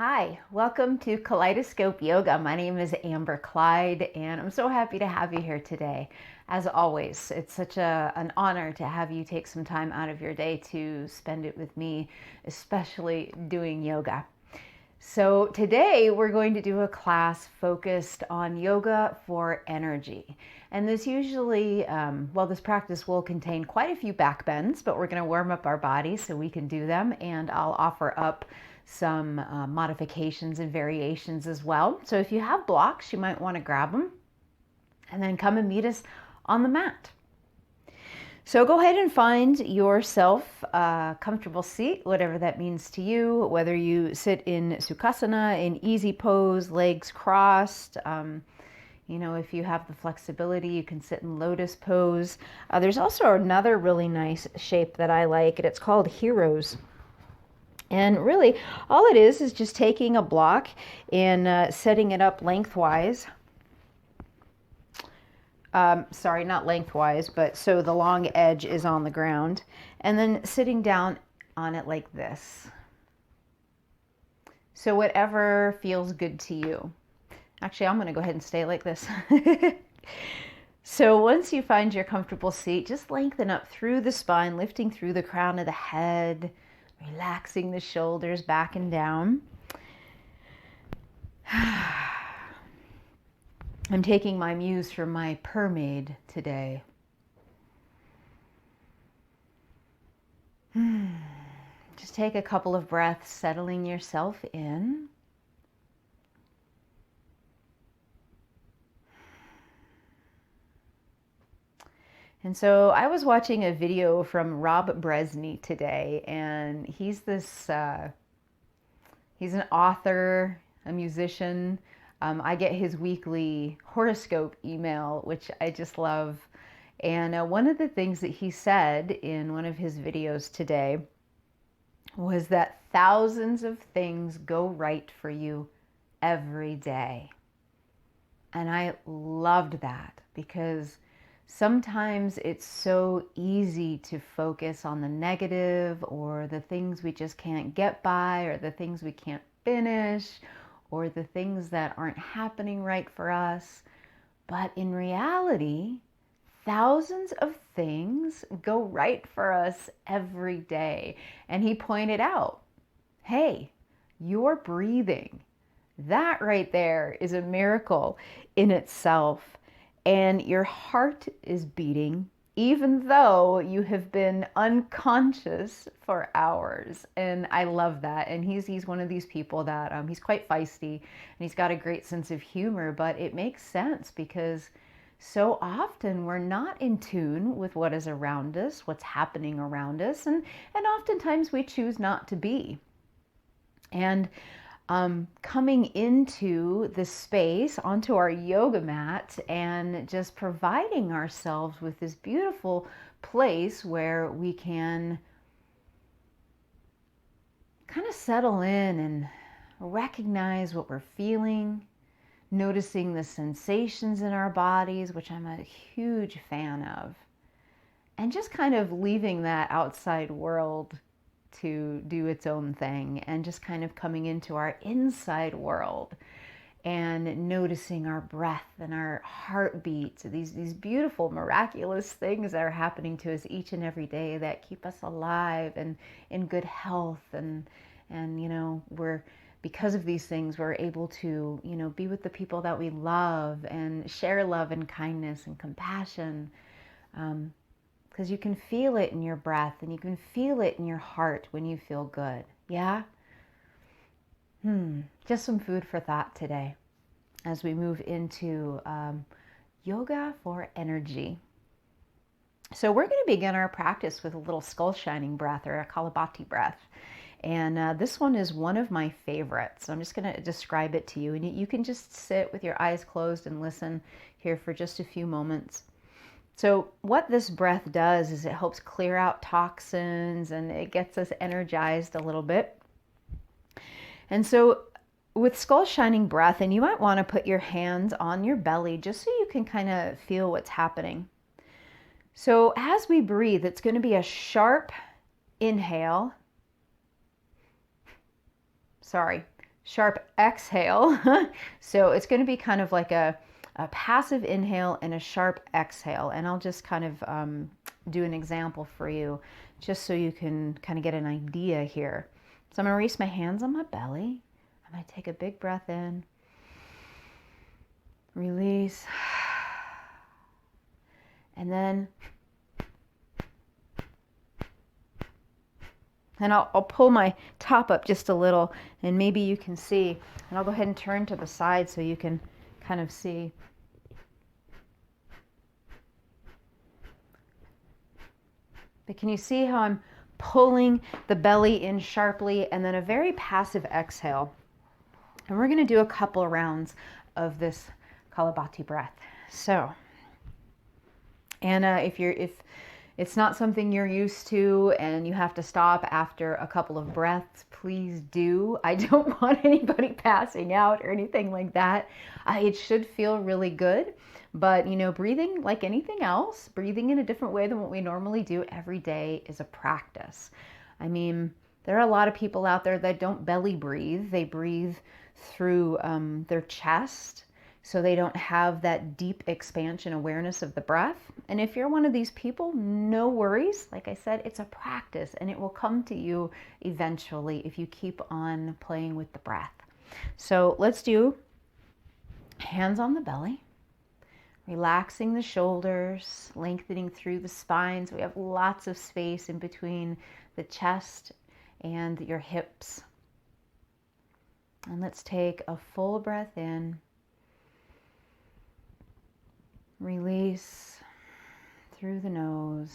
Hi, welcome to Kaleidoscope Yoga. My name is Amber Kleid, and I'm so happy to have you here today. As always, it's such an honor to have you take some time out of your day to spend it with me, especially doing yoga. So today we're going to do a class focused on yoga for energy. And this usually, this practice will contain quite a few back bends, but we're going to warm up our body so we can do them. And I'll offer up some modifications and variations as well. So if you have blocks, you might want to grab them and then come and meet us on the mat. So go ahead and find yourself a comfortable seat, whatever that means to you, whether you sit in Sukhasana, in easy pose, legs crossed. If you have the flexibility, you can sit in lotus pose. There's also another really nice shape that I like, and it's called Heroes. And really, all it is just taking a block and setting it up lengthwise. Sorry, not lengthwise, but so the long edge is on the ground. And then sitting down on it like this. So whatever feels good to you. Actually, I'm going to go ahead and stay like this. So once you find your comfortable seat, just lengthen up through the spine, lifting through the crown of the head, relaxing the shoulders back and down. I'm taking my muse from my mermaid today. Just take a couple of breaths, settling yourself in. And so I was watching a video from Rob Bresney today, and he's an author, a musician. I get his weekly horoscope email, which I just love. And one of the things that he said in one of his videos today was that thousands of things go right for you every day. And I loved that because sometimes it's so easy to focus on the negative or the things we just can't get by or the things we can't finish or the things that aren't happening right for us. But in reality, thousands of things go right for us every day. And he pointed out, hey, you're breathing. That right there is a miracle in itself. And your heart is beating even though you have been unconscious for hours. And I love that. And he's one of these people that he's quite feisty and he's got a great sense of humor, but it makes sense because so often we're not in tune with what is around us, what's happening around us, and oftentimes we choose not to be. And coming into the space, onto our yoga mat, and just providing ourselves with this beautiful place where we can kind of settle in and recognize what we're feeling, noticing the sensations in our bodies, which I'm a huge fan of, and just kind of leaving that outside world to do its own thing and just kind of coming into our inside world and noticing our breath and our heartbeats, these beautiful, miraculous things that are happening to us each and every day that keep us alive and in good health. And we're, because of these things, we're able to, be with the people that we love and share love and kindness and compassion. Because you can feel it in your breath and you can feel it in your heart when you feel good. Yeah? Just some food for thought today as we move into yoga for energy. So we're going to begin our practice with a little skull shining breath or a Kapalabhati breath. And this one is one of my favorites. I'm just going to describe it to you. And you can just sit with your eyes closed and listen here for just a few moments. So what this breath does is it helps clear out toxins and it gets us energized a little bit. And so with skull shining breath, and you might want to put your hands on your belly just so you can kind of feel what's happening. So as we breathe, it's going to be a sharp inhale. sharp exhale. So it's going to be kind of like a passive inhale and a sharp exhale. And I'll just kind of do an example for you just so you can kind of get an idea here. So I'm going to release my hands on my belly. I'm going to take a big breath in, release, and then I'll pull my top up just a little, and maybe you can see. And I'll go ahead and turn to the side so you can kind of see. But can you see how I'm pulling the belly in sharply, and then a very passive exhale? And we're going to do a couple of rounds of this Kapalabhati breath. So, and if it's not something you're used to and you have to stop after a couple of breaths, please do. I don't want anybody passing out or anything like that. It should feel really good. But, breathing like anything else, breathing in a different way than what we normally do every day is a practice. I mean, there are a lot of people out there that don't belly breathe. They breathe through their chest, so they don't have that deep expansion awareness of the breath. And if you're one of these people, no worries. Like I said, it's a practice, and it will come to you eventually if you keep on playing with the breath. So let's do hands on the belly. Relaxing the shoulders, lengthening through the spine so we have lots of space in between the chest and your hips. And let's take a full breath in. Release through the nose.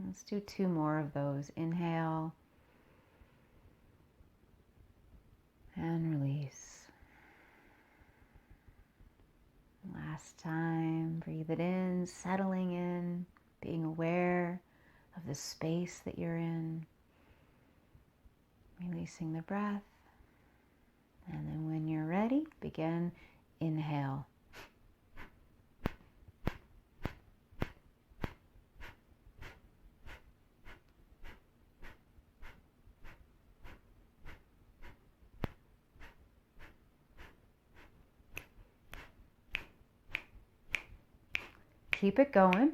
Let's do 2 more of those. Inhale and release. Last time, breathe it in, settling in, being aware of the space that you're in. Releasing the breath. And then when you're ready, begin. Inhale. Keep it going.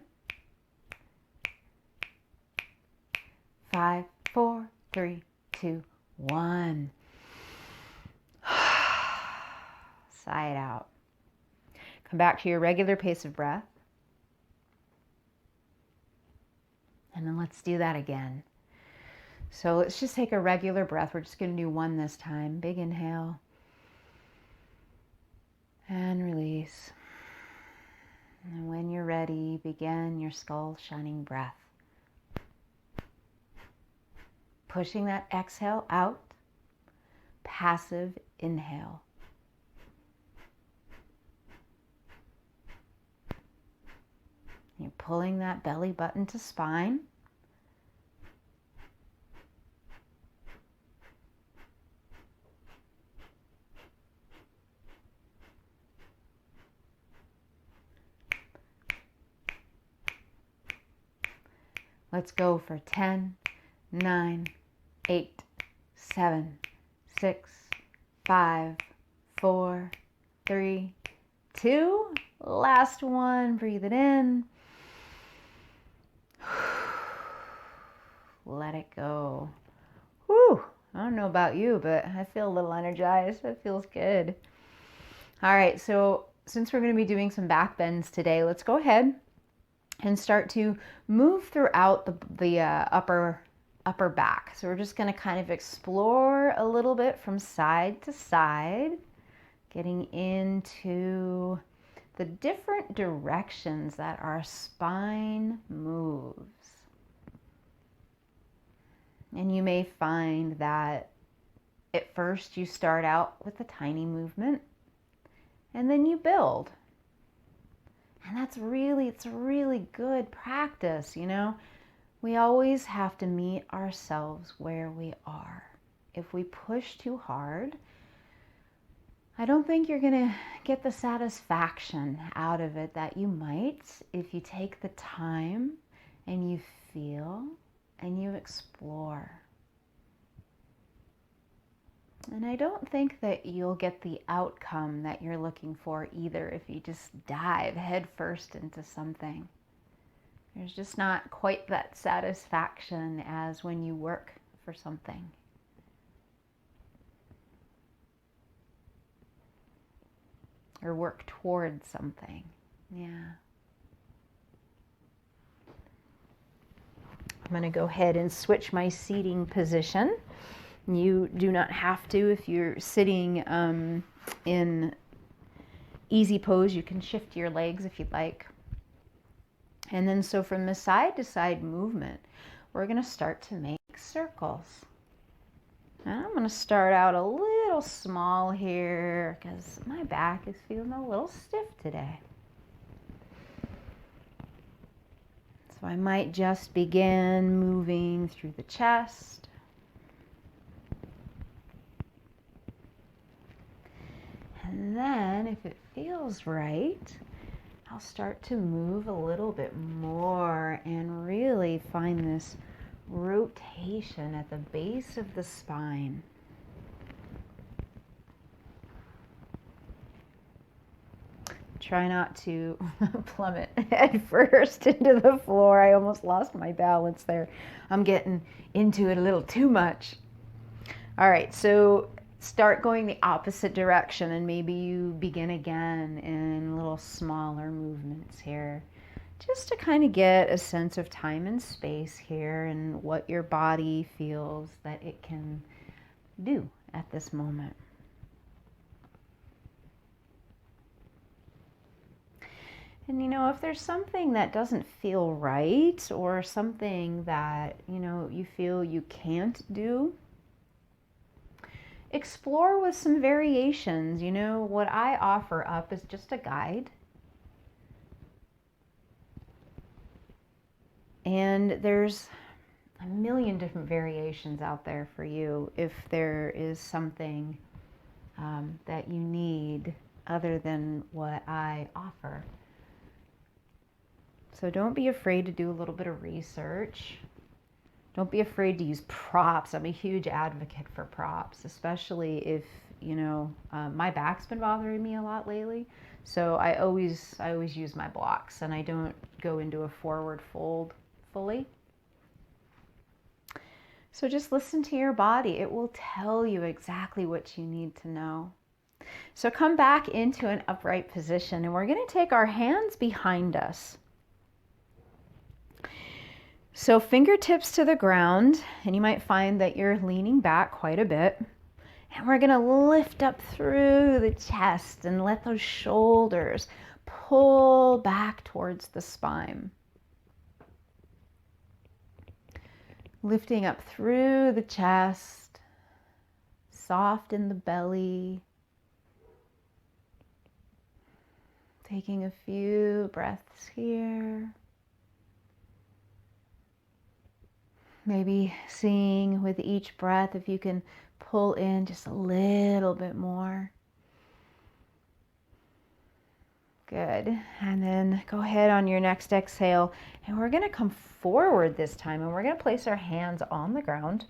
5, 4, 3, 2, 1. Sigh it out. Come back to your regular pace of breath. And then let's do that again. So let's just take a regular breath. We're just going to do 1 this time. Big inhale. And release. And when you're ready, begin your skull shining breath. Pushing that exhale out. Passive inhale. You're pulling that belly button to spine. Let's go for 10, 9, 8, 7, 6, 5, 4, 3, 2. Last one. Breathe it in. Let it go. Whew. I don't know about you, but I feel a little energized. It feels good. All right, so since we're going to be doing some back bends today, let's go ahead and start to move throughout the upper back. So we're just going to kind of explore a little bit from side to side, getting into the different directions that our spine moves. And you may find that at first you start out with a tiny movement and then you build. And it's a really good practice, We always have to meet ourselves where we are. If we push too hard, I don't think you're going to get the satisfaction out of it that you might if you take the time and you feel and you explore. And I don't think that you'll get the outcome that you're looking for either if you just dive headfirst into something. There's just not quite that satisfaction as when you work for something. Or work towards something. Yeah. I'm going to go ahead and switch my seating position. You do not have to if you're sitting in easy pose. You can shift your legs if you'd like. And then so from the side to side movement, we're going to start to make circles. And I'm going to start out a little small here because my back is feeling a little stiff today. So I might just begin moving through the chest. And then if it feels right, I'll start to move a little bit more and really find this rotation at the base of the spine. Try not to plummet head first into the floor. I almost lost my balance there. I'm getting into it a little too much. All right, so start going the opposite direction, and maybe you begin again in little smaller movements here, just to kind of get a sense of time and space here and what your body feels that it can do at this moment. And if there's something that doesn't feel right or something that, you feel you can't do, explore with some variations. What I offer up is just a guide. And there's a million different variations out there for you if there is something that you need other than what I offer. So don't be afraid to do a little bit of research. Don't be afraid to use props. I'm a huge advocate for props, especially if, my back's been bothering me a lot lately. So I always use my blocks, and I don't go into a forward fold fully. So just listen to your body. It will tell you exactly what you need to know. So come back into an upright position, and we're going to take our hands behind us. So fingertips to the ground, and you might find that you're leaning back quite a bit. And we're going to lift up through the chest and let those shoulders pull back towards the spine. Lifting up through the chest, soft in the belly. Taking a few breaths here. Maybe seeing with each breath if you can pull in just a little bit more. Good. And then go ahead on your next exhale, and we're going to come forward this time, and we're going to place our hands on the ground.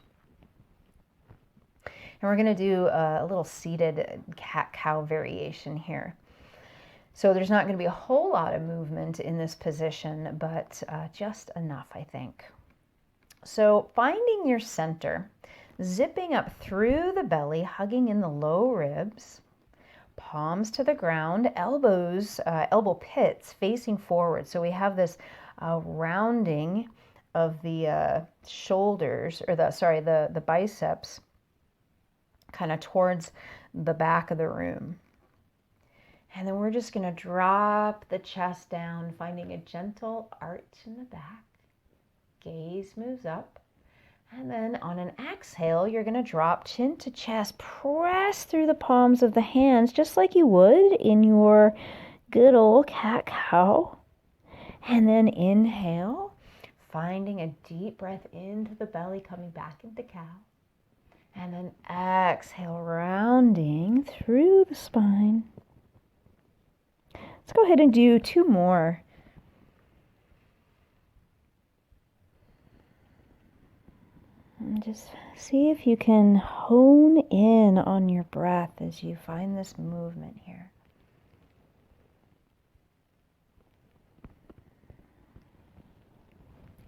And we're going to do a little seated cat-cow variation here. So there's not going to be a whole lot of movement in this position, but just enough, I think. So finding your center, zipping up through the belly, hugging in the low ribs, palms to the ground, elbows, elbow pits facing forward. So we have this rounding of the shoulders, or the biceps, kind of towards the back of the room. And then we're just going to drop the chest down, finding a gentle arch in the back. Gaze moves up. And then on an exhale, you're going to drop chin to chest, press through the palms of the hands just like you would in your good old cat-cow. And then inhale, finding a deep breath into the belly, coming back into cow. And then exhale, rounding through the spine. Let's go ahead and do 2 more. And just See if you can hone in on your breath as you find this movement here.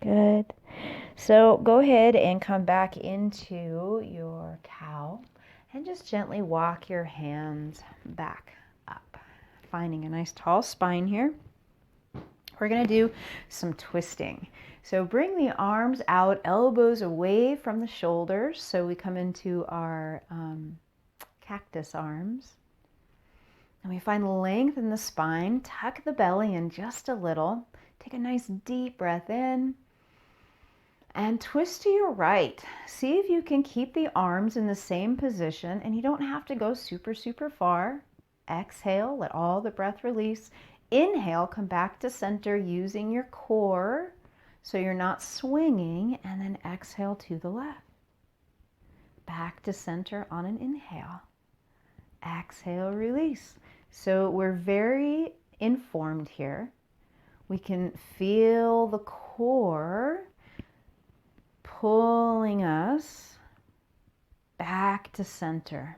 Good. So go ahead and come back into your cow and just gently walk your hands back up, finding a nice tall spine here. We're going to do some twisting. So bring the arms out, elbows away from the shoulders. So we come into our cactus arms. And we find length in the spine. Tuck the belly in just a little. Take a nice deep breath in. And twist to your right. See if you can keep the arms in the same position. And you don't have to go super, super far. Exhale, let all the breath release. Inhale, come back to center using your core so you're not swinging. And then exhale to the left. Back to center on an inhale. Exhale, release. So we're very informed here. We can feel the core pulling us back to center.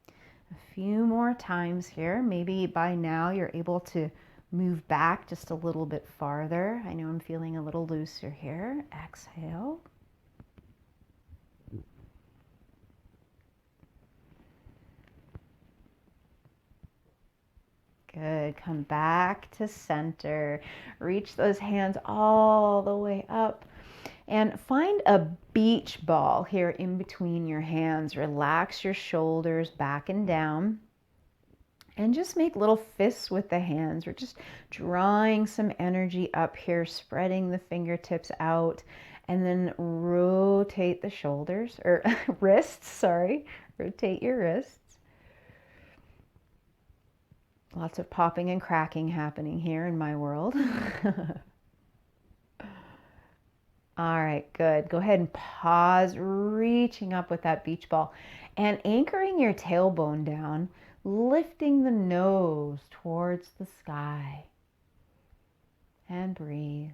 A few more times here. Maybe by now you're able to move back just a little bit farther. I know I'm feeling a little looser here. Exhale. Good. Come back to center. Reach those hands all the way up. And find a beach ball here in between your hands. Relax your shoulders back and down. And just make little fists with the hands. We're just drawing some energy up here, spreading the fingertips out. And then rotate the shoulders, or wrists, sorry. Rotate your wrists. Lots of popping and cracking happening here in my world. All right, good. Go ahead and pause, reaching up with that beach ball and anchoring your tailbone down, lifting the nose towards the sky. And breathe.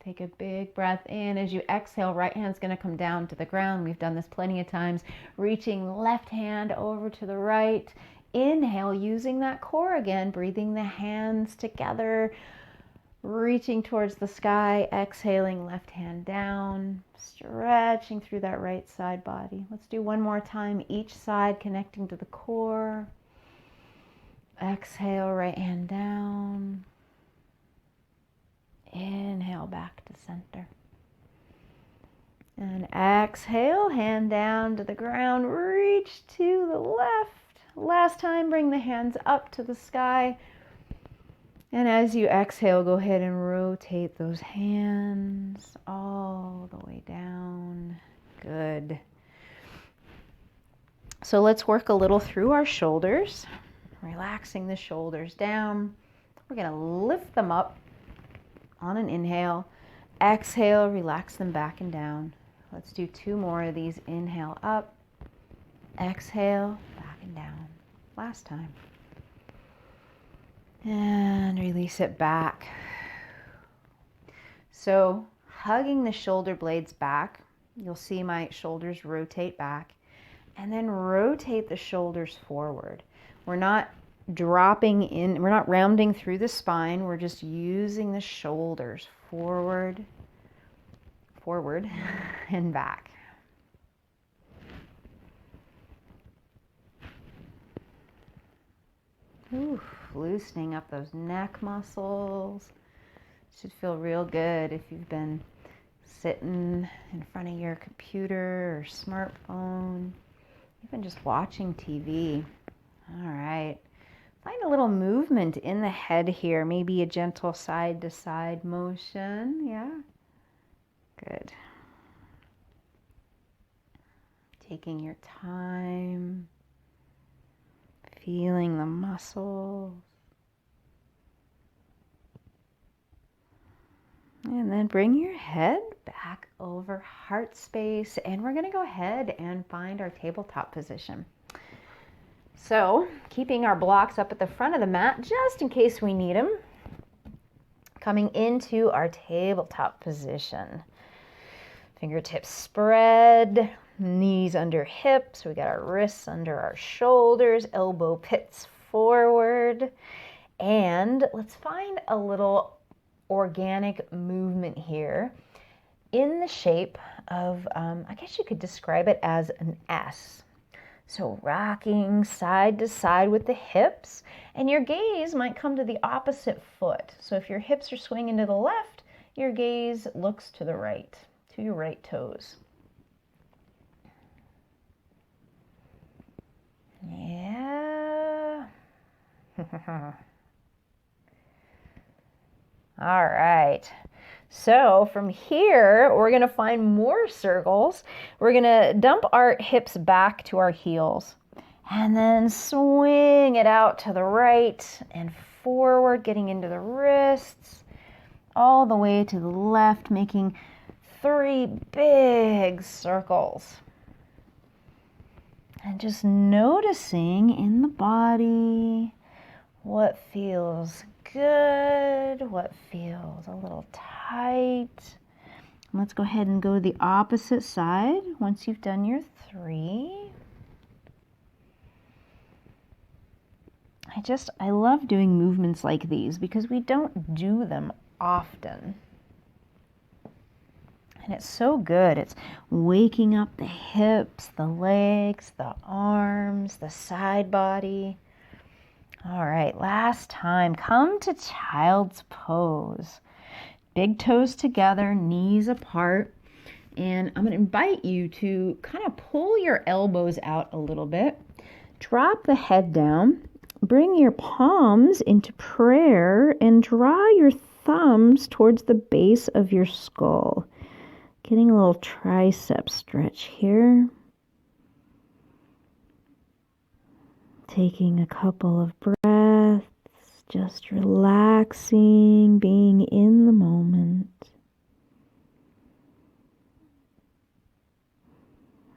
Take a big breath in. As you exhale, right hand's going to come down to the ground. We've done this plenty of times. Reaching left hand over to the right. Inhale, using that core again, breathing the hands together. Reaching towards the sky, exhaling, left hand down, stretching through that right side body. Let's do one more time, each side connecting to the core. Exhale, right hand down. Inhale, back to center. And exhale, hand down to the ground, reach to the left. Last time, bring the hands up to the sky. And as you exhale, go ahead and rotate those hands all the way down. Good. So let's work a little through our shoulders, relaxing the shoulders down. We're going to lift them up on an inhale. Exhale, relax them back and down. Let's do 2 more of these. Inhale up, exhale, back and down. Last time. And release it back. So hugging the shoulder blades back, you'll see my shoulders rotate back, and then rotate the shoulders forward. We're not dropping in, we're not rounding through the spine, we're just using the shoulders forward, forward, and back. Ooh. Loosening up those neck muscles. Should feel real good if you've been sitting in front of your computer or smartphone, even just watching TV. All right. Find a little movement in the head here, maybe a gentle side to side motion. Yeah. Good. Taking your time. Feeling the muscles. And then bring your head back over heart space. And we're going to go ahead and find our tabletop position. So, keeping our blocks up at the front of the mat, just in case we need them. Coming into our tabletop position. Fingertips spread, knees under hips. We got our wrists under our shoulders, elbow pits forward. And let's find a little organic movement here in the shape of, I guess you could describe it as an S. So rocking side to side with the hips, and your gaze might come to the opposite foot. So if your hips are swinging to the left, your gaze looks to the right, to your right toes. Yeah. All right. So from here, we're going to find more circles. We're going to dump our hips back to our heels and then swing it out to the right and forward, getting into the wrists, all the way to the left, making 3 big circles. And just noticing in the body what feels good, what feels a little tight. Let's go ahead and go to the opposite side once you've done your 3. I love doing movements like these because we don't do them often. And it's so good. It's waking up the hips, the legs, the arms, the side body. All right, last time, come to child's pose. Big toes together, knees apart. And I'm going to invite you to kind of pull your elbows out a little bit. Drop the head down. Bring your palms into prayer and draw your thumbs towards the base of your skull. Getting a little tricep stretch here. Taking a couple of breaths, just relaxing, being in the moment.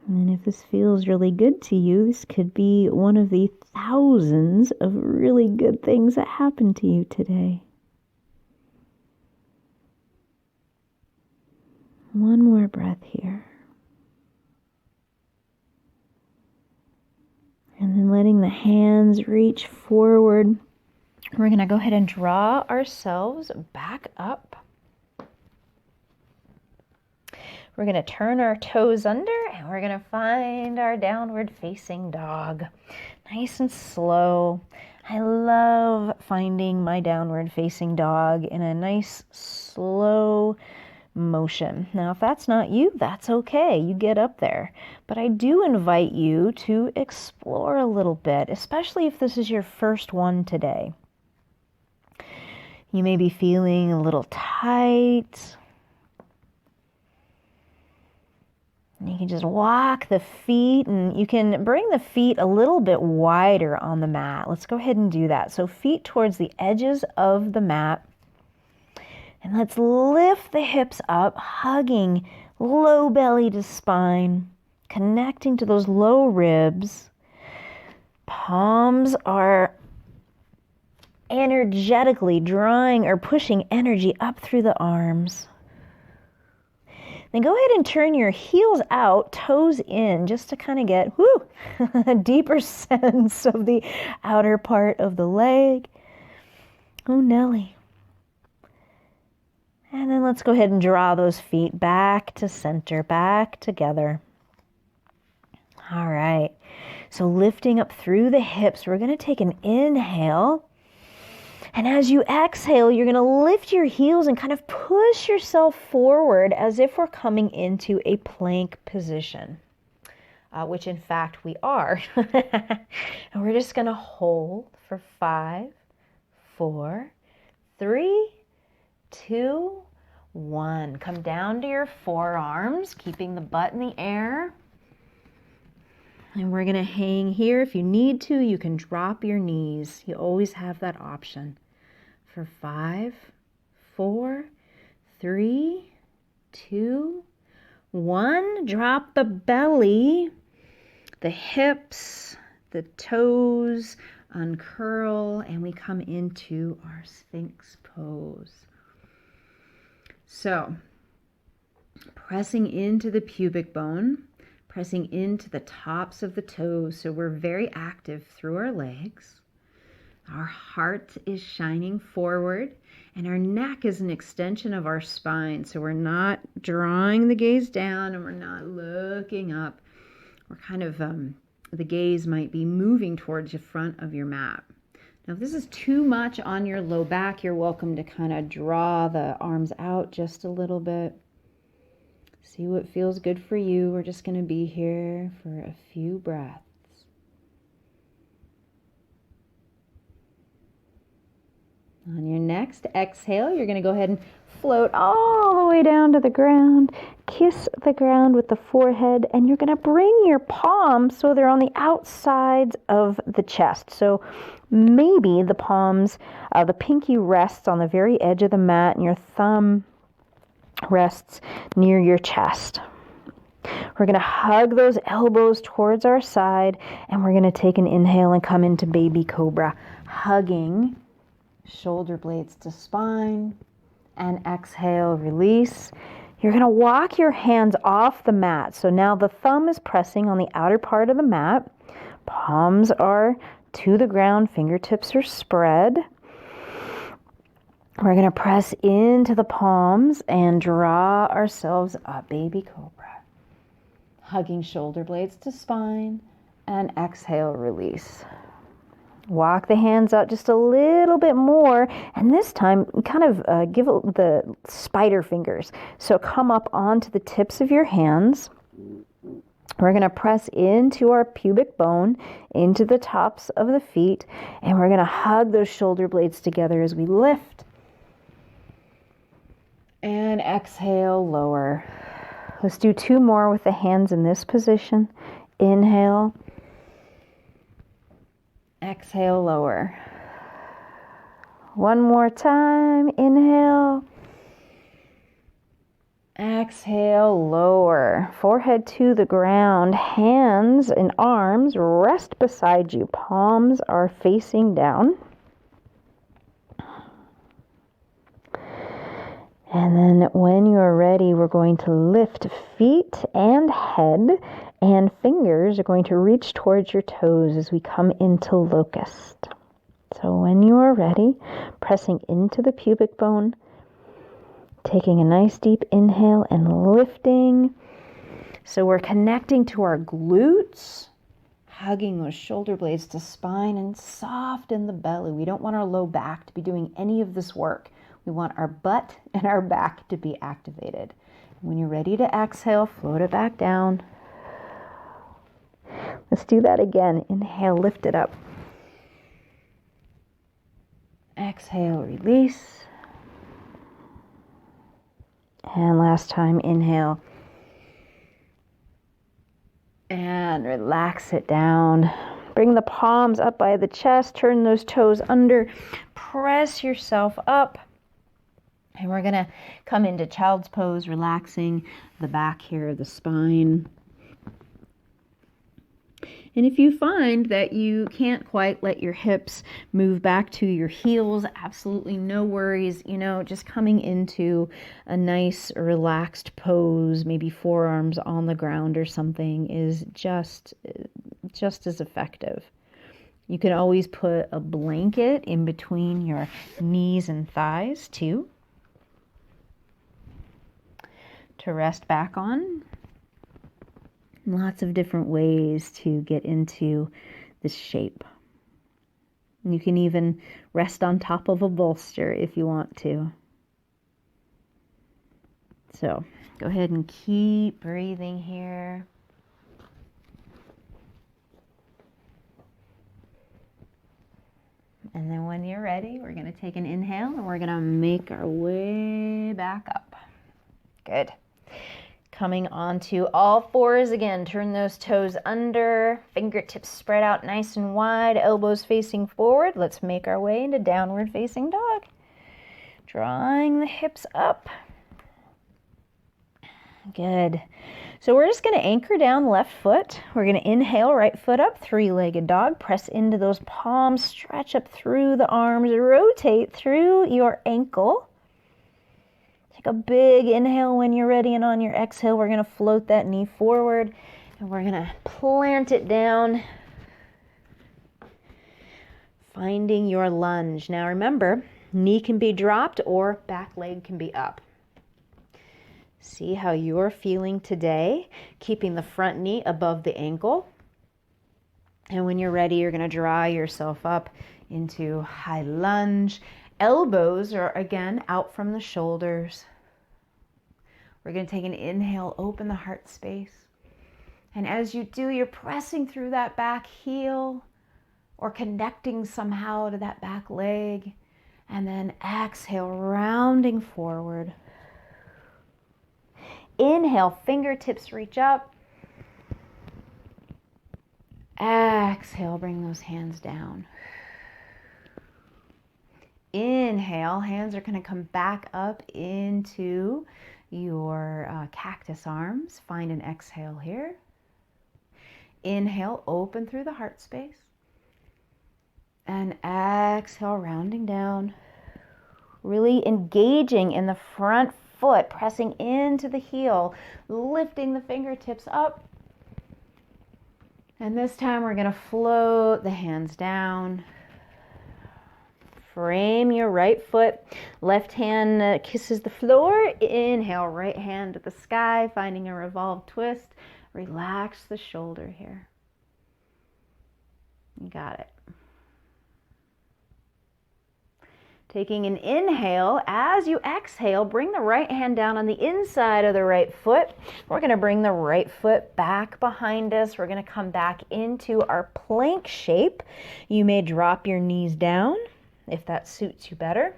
And if this feels really good to you, this could be one of the thousands of really good things that happened to you today. One more breath here. And then letting the hands reach forward. We're going to go ahead and draw ourselves back up. We're going to turn our toes under and we're going to find our downward facing dog. Nice and slow. I love finding my downward facing dog in a nice slow motion. Now, if that's not you, that's okay. You get up there. But I do invite you to explore a little bit, especially if this is your first one today. You may be feeling a little tight. You can just walk the feet, and you can bring the feet a little bit wider on the mat. Let's go ahead and do that. So feet towards the edges of the mat. And let's lift the hips up, hugging low belly to spine, connecting to those low ribs. Palms are energetically drawing or pushing energy up through the arms. Then go ahead and turn your heels out, toes in, just to kind of get a deeper sense of the outer part of the leg. Oh, Nelly. And then let's go ahead and draw those feet back to center, back together. All right. So lifting up through the hips, we're going to take an inhale. And as you exhale, you're going to lift your heels and kind of push yourself forward as if we're coming into a plank position, which in fact we are. And we're just going to hold for 5, 4, 3, 2, 1. Come down to your forearms, keeping the butt in the air. And we're going to hang here. If you need to, you can drop your knees. You always have that option. For 5, 4, 3, 2, 1. Drop the belly, the hips, the toes, uncurl, and we come into our Sphinx pose. So pressing into the pubic bone, pressing into the tops of the toes. So we're very active through our legs. Our heart is shining forward, and our neck is an extension of our spine. So we're not drawing the gaze down and we're not looking up. We're kind of, the gaze might be moving towards the front of your mat. Now, if this is too much on your low back, you're welcome to kind of draw the arms out just a little bit. See what feels good for you. We're just going to be here for a few breaths. On your next exhale, you're going to go ahead and float all the way down to the ground. Kiss the ground with the forehead, and you're going to bring your palms so they're on the outsides of the chest. So maybe the palms, the pinky rests on the very edge of the mat, and your thumb rests near your chest. We're going to hug those elbows towards our side, and we're going to take an inhale and come into baby cobra, hugging shoulder blades to spine, and exhale, release. You're going to walk your hands off the mat. So now the thumb is pressing on the outer part of the mat. Palms are to the ground, fingertips are spread. We're going to press into the palms and draw ourselves up, baby cobra. Hugging shoulder blades to spine, and exhale, release. Walk the hands out just a little bit more, and this time kind of give the spider fingers. So come up onto the tips of your hands. We're going to press into our pubic bone, into the tops of the feet, and we're going to hug those shoulder blades together as we lift. And exhale, lower. Let's do two more with the hands in this position. Inhale. Exhale, lower. One more time. Inhale. Exhale, lower. Forehead to the ground. Hands and arms rest beside you. Palms are facing down. And then when you're ready, we're going to lift feet and head, and fingers are going to reach towards your toes as we come into locust. So when you are ready, pressing into the pubic bone, taking a nice deep inhale and lifting. So we're connecting to our glutes, hugging those shoulder blades to spine, and soften the belly. We don't want our low back to be doing any of this work. We want our butt and our back to be activated. When you're ready to exhale, float it back down. Let's do that again. Inhale, lift it up. Exhale, release. And last time, inhale. And relax it down. Bring the palms up by the chest. Turn those toes under. Press yourself up. And we're going to come into child's pose, relaxing the back here, the spine. And if you find that you can't quite let your hips move back to your heels, absolutely no worries. You know, just coming into a nice relaxed pose, maybe forearms on the ground or something, is just as effective. You can always put a blanket in between your knees and thighs too, to rest back on. Lots of different ways to get into this shape. You can even rest on top of a bolster if you want to. So go ahead and keep breathing here. And then when you're ready, we're going to take an inhale and we're going to make our way back up. Good. Coming onto all fours again. Turn those toes under, fingertips spread out nice and wide, elbows facing forward. Let's make our way into downward facing dog. Drawing the hips up. Good. So we're just going to anchor down left foot. We're going to inhale, right foot up, three-legged dog. Press into those palms, stretch up through the arms, rotate through your ankle. Take a big inhale when you're ready, and on your exhale, we're going to float that knee forward, and we're going to plant it down, finding your lunge. Now remember, knee can be dropped or back leg can be up. See how you're feeling today, keeping the front knee above the ankle. And when you're ready, you're going to draw yourself up into high lunge. Elbows are again out from the shoulders. We're going to take an inhale, open the heart space. And as you do, you're pressing through that back heel or connecting somehow to that back leg. And then exhale, rounding forward. Inhale, fingertips reach up. Exhale, bring those hands down. Inhale, hands are going to come back up into your cactus arms. Find an exhale here. Inhale, open through the heart space. And exhale, rounding down. Really engaging in the front foot, pressing into the heel, lifting the fingertips up. And this time we're going to float the hands down. Frame your right foot. Left hand kisses the floor. Inhale, right hand to the sky, finding a revolved twist. Relax the shoulder here. You got it. Taking an inhale, as you exhale, bring the right hand down on the inside of the right foot. We're going to bring the right foot back behind us. We're going to come back into our plank shape. You may drop your knees down if that suits you better.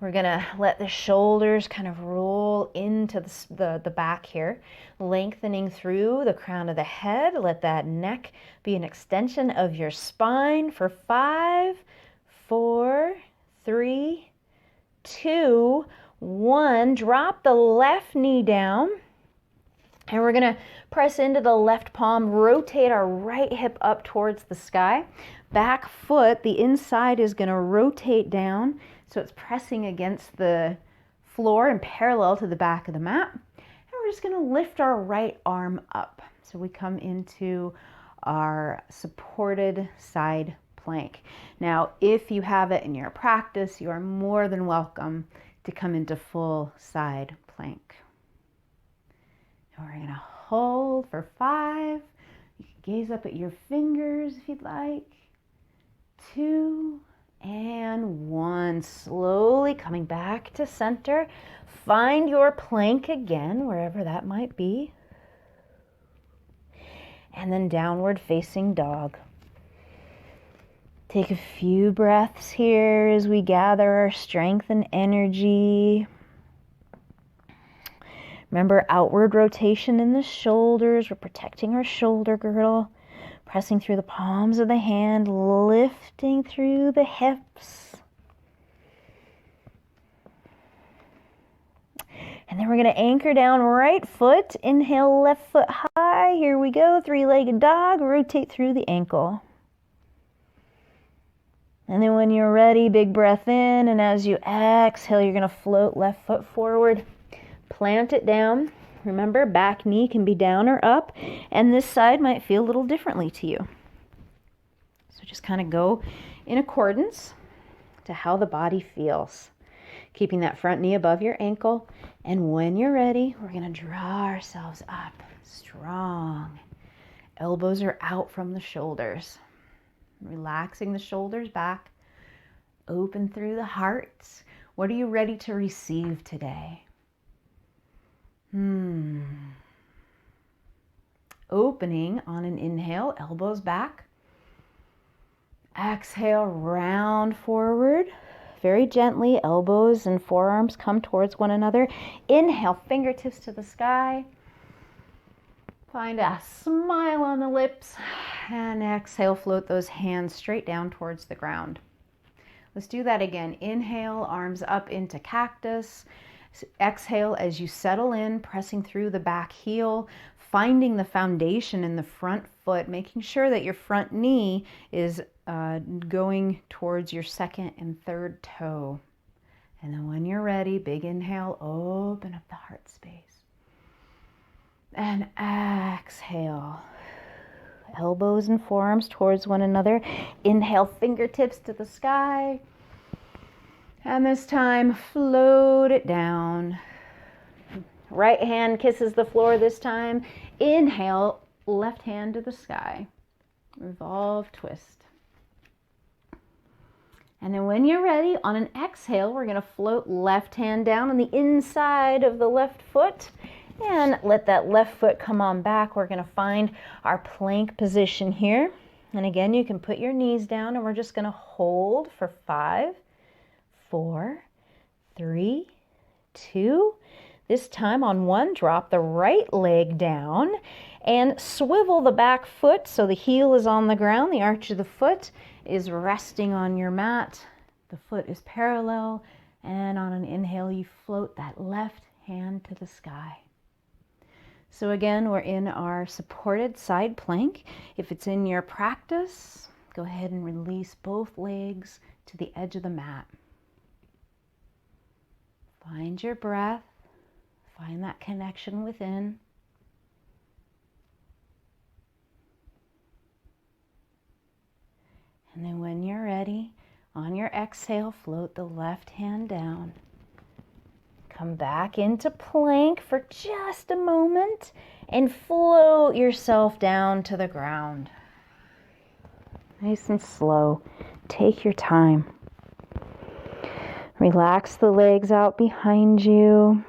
We're going to let the shoulders kind of roll into the back here, lengthening through the crown of the head. Let that neck be an extension of your spine for 5, 4, 3, 2, 1. Drop the left knee down. And we're going to press into the left palm, rotate our right hip up towards the sky. Back foot, the inside is going to rotate down, so it's pressing against the floor and parallel to the back of the mat. And we're just going to lift our right arm up. So we come into our supported side plank. Now, if you have it in your practice, you are more than welcome to come into full side plank. And we're going to hold for 5. You can gaze up at your fingers if you'd like. 2 and 1. Slowly coming back to center. Find your plank again, wherever that might be. And then downward facing dog. Take a few breaths here as we gather our strength and energy. Remember, outward rotation in the shoulders. We're protecting our shoulder girdle. Pressing through the palms of the hand, lifting through the hips. And then we're going to anchor down right foot. Inhale, left foot high. Here we go. 3-legged dog. Rotate through the ankle. And then when you're ready, big breath in. And as you exhale, you're going to float left foot forward. Plant it down. Remember, back knee can be down or up, and this side might feel a little differently to you. So just kind of go in accordance to how the body feels. Keeping that front knee above your ankle, and when you're ready, we're going to draw ourselves up strong. Elbows are out from the shoulders. Relaxing the shoulders back. Open through the heart. What are you ready to receive today? Opening on an inhale, elbows back. Exhale, round forward. Very gently, elbows and forearms come towards one another. Inhale, fingertips to the sky. Find a smile on the lips. And exhale, float those hands straight down towards the ground. Let's do that again. Inhale, arms up into cactus. Exhale as you settle in, pressing through the back heel, finding the foundation in the front foot, making sure that your front knee is going towards your second and third toe. And then when you're ready, big inhale, open up the heart space. And exhale. Elbows and forearms towards one another. Inhale, fingertips to the sky. And this time, float it down. Right hand kisses the floor this time. Inhale, left hand to the sky. Revolve, twist. And then when you're ready, on an exhale, we're going to float left hand down on the inside of the left foot. And let that left foot come on back. We're going to find our plank position here. And again, you can put your knees down and we're just going to hold for 5, 4, 3, 2. This time on 1, drop the right leg down and swivel the back foot so the heel is on the ground. The arch of the foot is resting on your mat. The foot is parallel. And on an inhale, you float that left hand to the sky. So again, we're in our supported side plank. If it's in your practice, go ahead and release both legs to the edge of the mat. Find your breath. Find that connection within. And then when you're ready, on your exhale, float the left hand down. Come back into plank for just a moment and float yourself down to the ground. Nice and slow. Take your time. Relax the legs out behind you.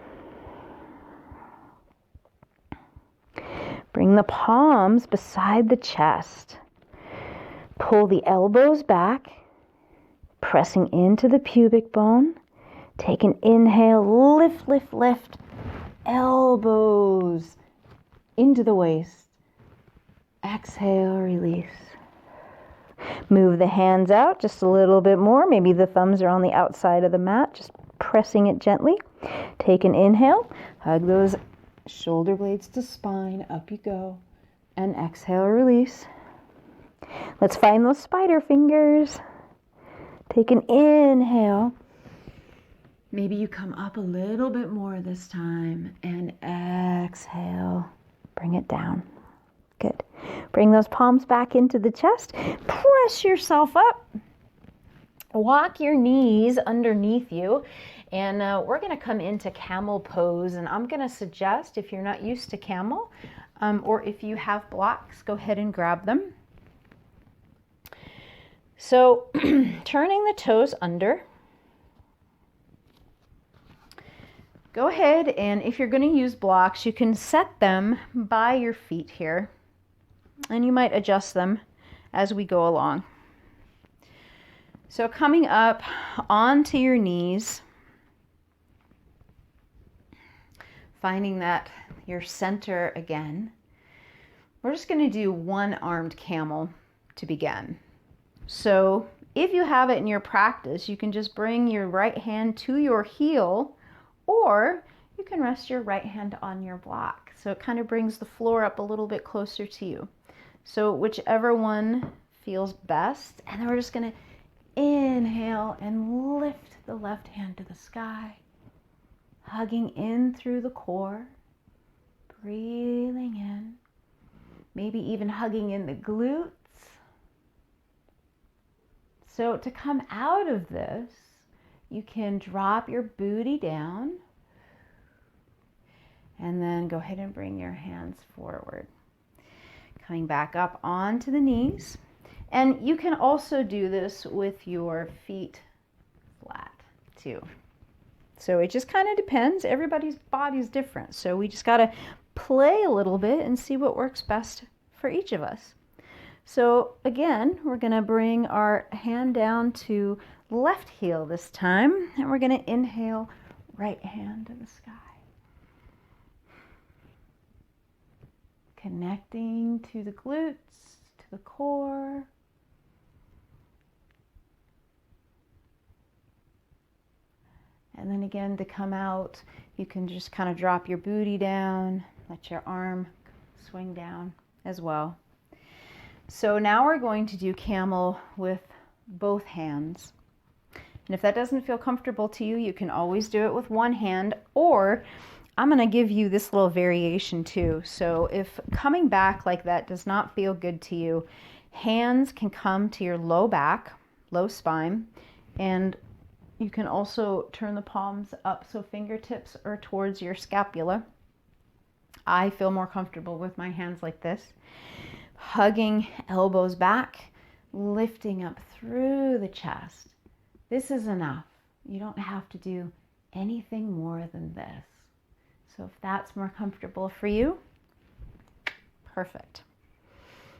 Bring the palms beside the chest. Pull the elbows back, pressing into the pubic bone. Take an inhale, lift, lift, lift. Elbows into the waist. Exhale, release. Move the hands out just a little bit more. Maybe the thumbs are on the outside of the mat, just pressing it gently. Take an inhale, hug those shoulder blades to spine, up you go. And exhale, release. Let's find those spider fingers. Take an inhale. Maybe you come up a little bit more this time and exhale. Bring it down. Good. Bring those palms back into the chest. Press yourself up. Walk your knees underneath you. And we're going to come into camel pose. And I'm going to suggest, if you're not used to camel, or if you have blocks, go ahead and grab them. So turning the toes under. Go ahead, and if you're going to use blocks, you can set them by your feet here. And you might adjust them as we go along. So coming up onto your knees, finding that your center again. We're just going to do one-armed camel to begin. So if you have it in your practice, you can just bring your right hand to your heel, or you can rest your right hand on your block. So it kind of brings the floor up a little bit closer to you. So whichever one feels best. And then we're just going to inhale and lift the left hand to the sky. Hugging in through the core. Breathing in. Maybe even hugging in the glutes. So to come out of this, you can drop your booty down and then go ahead and bring your hands forward. Coming back up onto the knees. And you can also do this with your feet flat too. So it just kind of depends. Everybody's body's different. So we just got to play a little bit and see what works best for each of us. So again, we're going to bring our hand down to left heel this time, and we're going to inhale, right hand to the sky. Connecting to the glutes, to the core. And then again, to come out, you can just kind of drop your booty down, let your arm swing down as well. So now we're going to do camel with both hands. And if that doesn't feel comfortable to you, you can always do it with one hand, or I'm going to give you this little variation too. So if coming back like that does not feel good to you, hands can come to your low back, low spine, and you can also turn the palms up so fingertips are towards your scapula. I feel more comfortable with my hands like this. Hugging elbows back, lifting up through the chest. This is enough. You don't have to do anything more than this. So if that's more comfortable for you, perfect.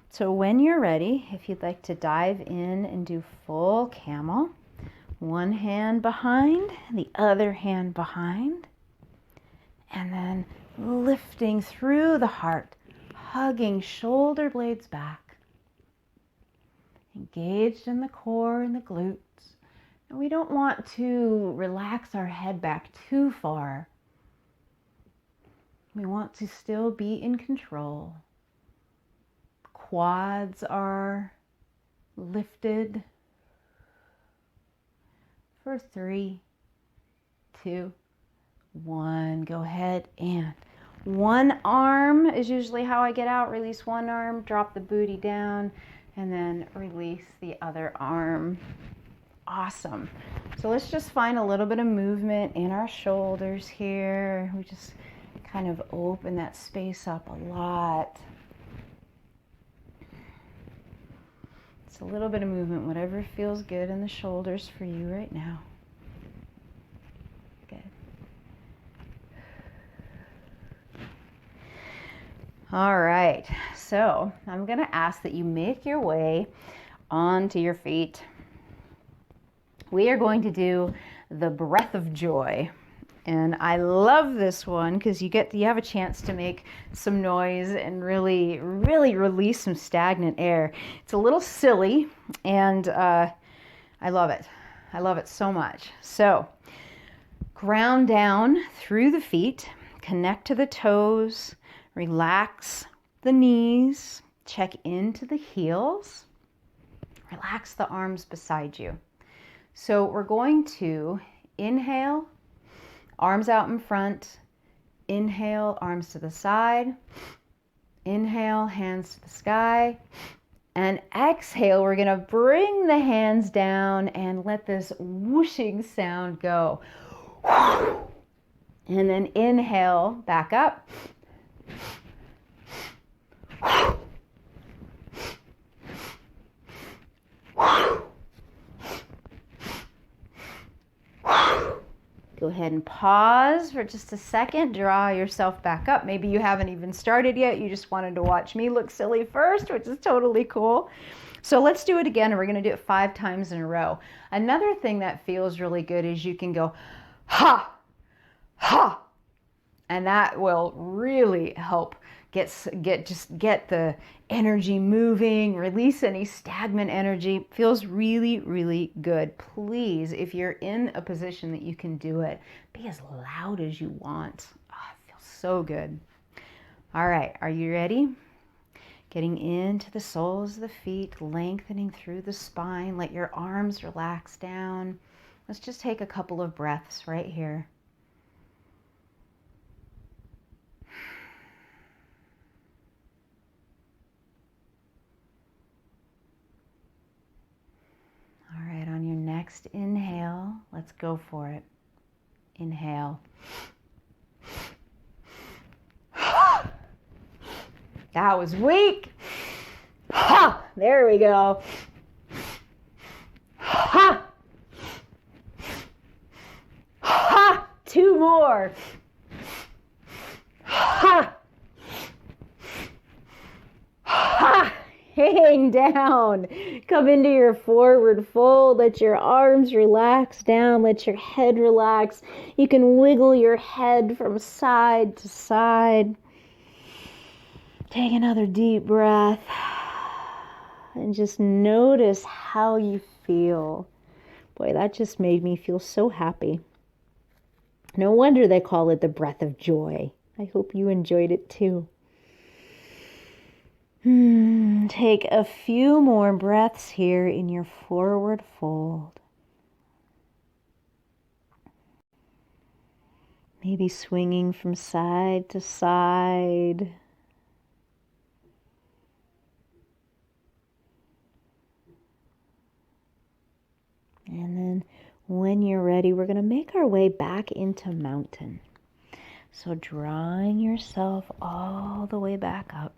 So when you're ready, if you'd like to dive in and do full camel, one hand behind, the other hand behind, and then lifting through the heart, hugging shoulder blades back, engaged in the core and the glutes. And we don't want to relax our head back too far. We want to still be in control. Quads are lifted for 3, 2, 1. Go ahead and one arm is usually how I get out. Release one arm, drop the booty down, and then release the other arm. Awesome. So let's just find a little bit of movement in our shoulders here. We just kind of open that space up a lot. It's a little bit of movement, whatever feels good in the shoulders for you right now. Good. All right, so I'm going to ask that you make your way onto your feet. We are going to do the breath of joy. And I love this one because you have a chance to make some noise and really release some stagnant air. It's a little silly, and I love it. I love it so much. So ground down through the feet, connect to the toes, relax the knees, check into the heels, relax the arms beside you. So we're going to inhale, arms out in front, inhale, arms to the side, inhale, hands to the sky, and exhale, we're gonna bring the hands down and let this whooshing sound go. And then inhale, back up. Go ahead and pause for just a second. Draw yourself back up. Maybe you haven't even started yet. You just wanted to watch me look silly first, which is totally cool. So let's do it again, and we're going to do it 5 times in a row. Another thing that feels really good is you can go, ha, ha, and that will really help get the energy moving, release any stagnant energy. Feels really good. Please, if you're in a position that you can do it, be as loud as you want. Oh, it feels so good. All right, are you ready? Getting into the soles of the feet, lengthening through the spine. Let your arms relax down. Let's just take a couple of breaths right here. All right, on your next inhale, let's go for it. Inhale. That was weak. Ha! There we go. Ha! Ha! 2 more. Ha! Ha! Hang down. Come into your forward fold. Let your arms relax down. Let your head relax. You can wiggle your head from side to side. Take another deep breath. And just notice how you feel. Boy, that just made me feel so happy. No wonder they call it the breath of joy. I hope you enjoyed it too. Take a few more breaths here in your forward fold. Maybe swinging from side to side. And then when you're ready, we're going to make our way back into mountain. So drawing yourself all the way back up.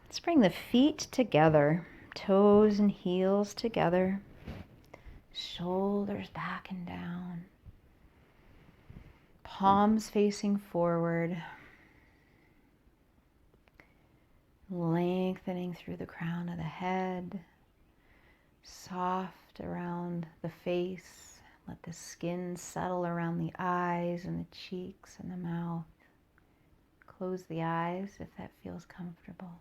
Let's bring the feet together, toes and heels together, shoulders back and down, palms facing forward, lengthening through the crown of the head, soft around the face. Let the skin settle around the eyes and the cheeks and the mouth. Close the eyes if that feels comfortable.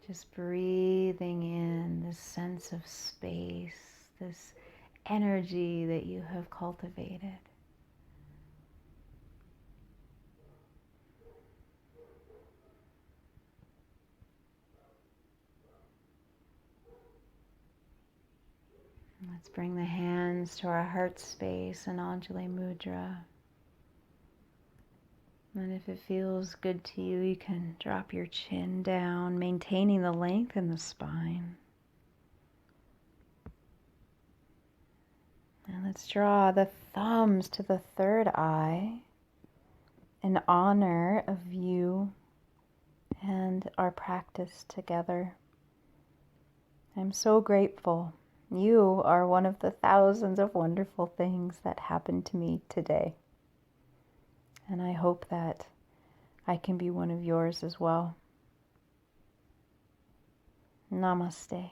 Just breathing in this sense of space, this energy that you have cultivated. Let's bring the hands to our heart space in Anjali Mudra. And if it feels good to you, you can drop your chin down, maintaining the length in the spine. And let's draw the thumbs to the third eye in honor of you and our practice together. I'm so grateful. You are one of the thousands of wonderful things that happened to me today. And I hope that I can be one of yours as well. Namaste.